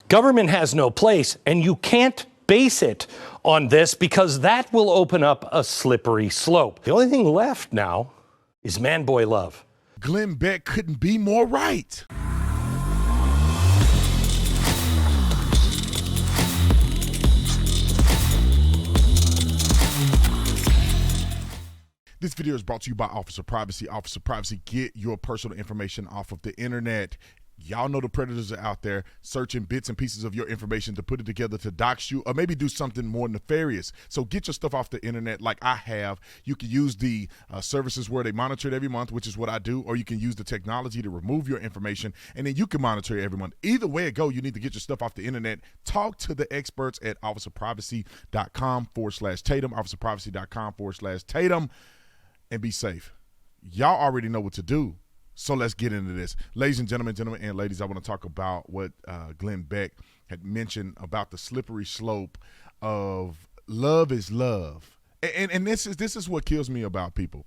Government has no place, and you can't base it on this because that will open up a slippery slope. The only thing left now is man-boy love. Glenn Beck couldn't be more right. This video is brought to you by Officer Privacy. Officer Privacy, get your personal information off of the internet. Y'all know the predators are out there searching bits and pieces of your information to put it together to dox you or maybe do something more nefarious. So get your stuff off the internet like I have. You can use the services where they monitor it every month, which is what I do, or you can use the technology to remove your information, and then you can monitor it every month. Either way it go, you need to get your stuff off the internet. Talk to the experts at officerprivacy.com/Tatum, officerprivacy.com/Tatum, and be safe. Y'all already know what to do. So let's get into this. Ladies and gentlemen, and ladies, I want to talk about what Glenn Beck had mentioned about the slippery slope of love is love. And this is what kills me about people.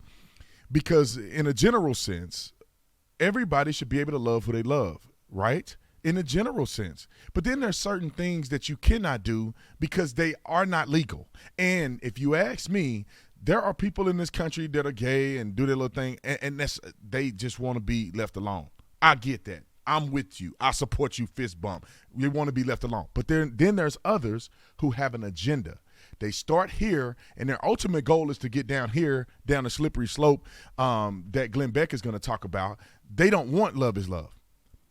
Because in a general sense, everybody should be able to love who they love, right? In a general sense. But then there's certain things that you cannot do because they are not legal. And if you ask me, there are people in this country that are gay and do their little thing, and they just want to be left alone. I get that. I'm with you. I support you, fist bump. We want to be left alone. But then there's others who have an agenda. They start here, and their ultimate goal is to get down here, down the slippery slope that Glenn Beck is going to talk about. They don't want love is love.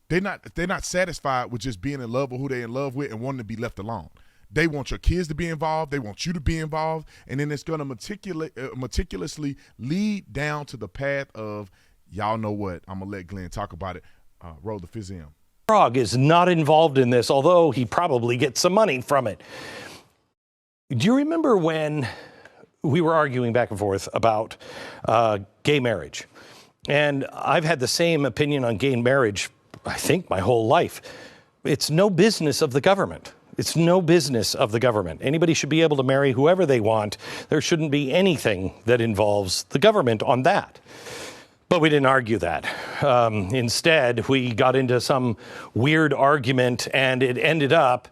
They're not satisfied with just being in love with who they're in love with and wanting to be left alone. They want your kids to be involved. They want you to be involved. And then it's going to meticulously lead down to the path of, y'all know what, I'm going to let Glenn talk about it. Roll the fizz-in. Frog is not involved in this, although he probably gets some money from it. Do you remember when we were arguing back and forth about gay marriage? And I've had the same opinion on gay marriage, I think, my whole life. It's no business of the government. It's no business of the government. Anybody should be able to marry whoever they want. There shouldn't be anything that involves the government on that. But we didn't argue that. Instead, we got into some weird argument, and it ended up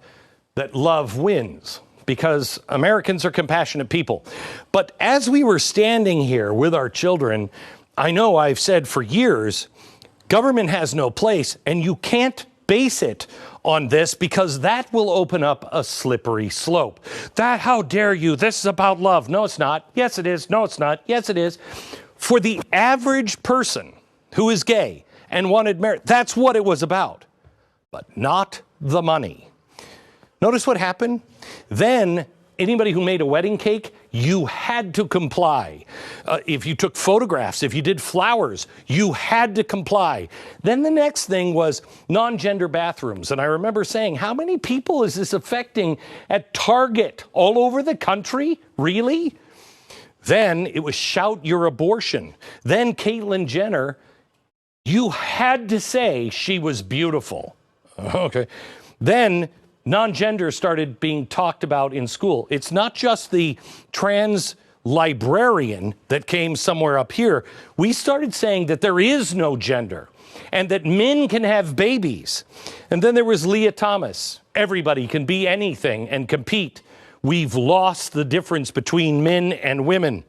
that love wins because Americans are compassionate people. But as we were standing here with our children, I know I've said for years, government has no place, and you can't base it on this because that will open up a slippery slope. That, how dare you? This is about love. No, it's not. Yes, it is. No, it's not. Yes, it is. For the average person who is gay and wanted marriage, that's what it was about, but not the money. Notice what happened? Then anybody who made a wedding cake, you had to comply. If you took photographs, if you did flowers, you had to comply. Then the next thing was non-gender bathrooms. And I remember saying, how many people is this affecting at Target all over the country? Really? Then it was shout your abortion. Then Caitlyn Jenner, you had to say she was beautiful. Okay. Then non-gender started being talked about in school. It's not just the trans librarian that came somewhere up here. We started saying that there is no gender and that men can have babies. And then there was Leah Thomas. Everybody can be anything and compete. We've lost the difference between men and women.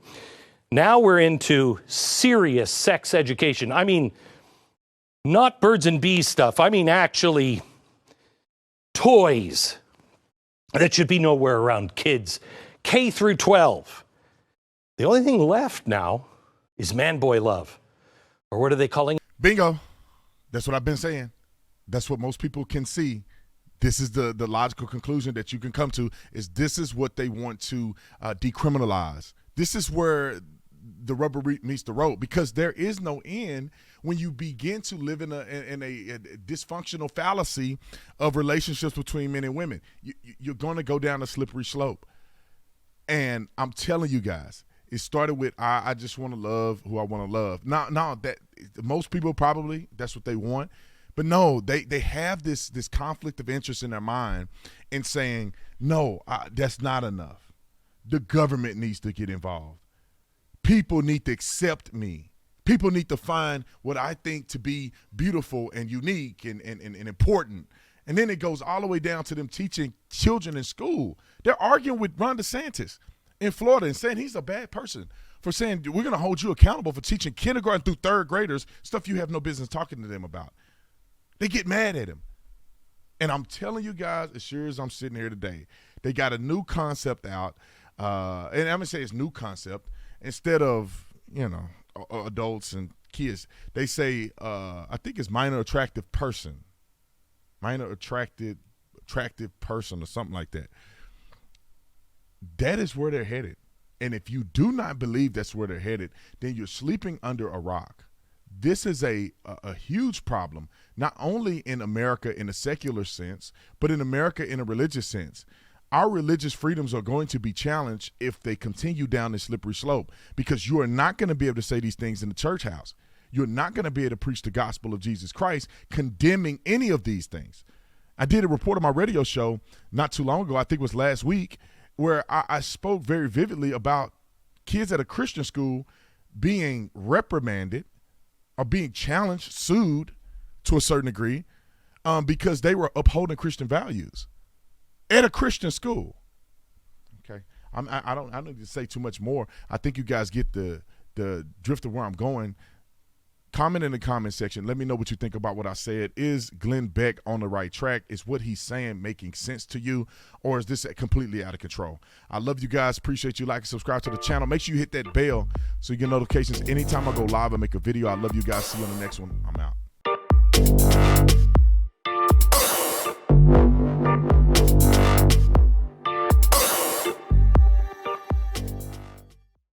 Now we're into serious sex education. I mean, not birds and bees stuff. I mean, actually toys that should be nowhere around kids, K through 12. The only thing left now is man-boy love. Or what are they calling it? Bingo. That's what I've been saying. That's what most people can see. This is the logical conclusion that you can come to, is this is what they want to decriminalize. This is where the rubber meets the road, because there is no end when you begin to live in a dysfunctional fallacy of relationships between men and women. You're going to go down a slippery slope. And I'm telling you guys, it started with, I just want to love who I want to love. Now that most people probably, that's what they want. But no, they have this conflict of interest in their mind in saying, no, that's not enough. The government needs to get involved. People need to accept me. People need to find what I think to be beautiful and unique and important. And then it goes all the way down to them teaching children in school. They're arguing with Ron DeSantis in Florida and saying he's a bad person for saying we're going to hold you accountable for teaching kindergarten through third graders stuff you have no business talking to them about. They get mad at him. And I'm telling you guys, as sure as I'm sitting here today, they got a new concept out. And I'm going to say it's new concept. Instead of, adults and kids, they say, I think it's minor attractive person. Minor attractive person or something like that. That is where they're headed. And if you do not believe that's where they're headed, then you're sleeping under a rock. This is a huge problem, not only in America in a secular sense, but in America in a religious sense. Our religious freedoms are going to be challenged if they continue down this slippery slope, because you are not going to be able to say these things in the church house. You're not going to be able to preach the gospel of Jesus Christ condemning any of these things. I did a report on my radio show not too long ago, I think it was last week, where I spoke very vividly about kids at a Christian school being reprimanded or being challenged, sued to a certain degree, because they were upholding Christian values at a Christian school. Okay, I don't need to say too much more. I think you guys get the drift of where I'm going. Comment in the comment section. Let me know what you think about what I said. Is Glenn Beck on the right track? Is what he's saying making sense to you, or is this completely out of control? I love you guys. Appreciate you. Like and subscribe to the channel. Make sure you hit that bell so you get notifications anytime I go live and make a video. I love you guys. See you on the next one. I'm out.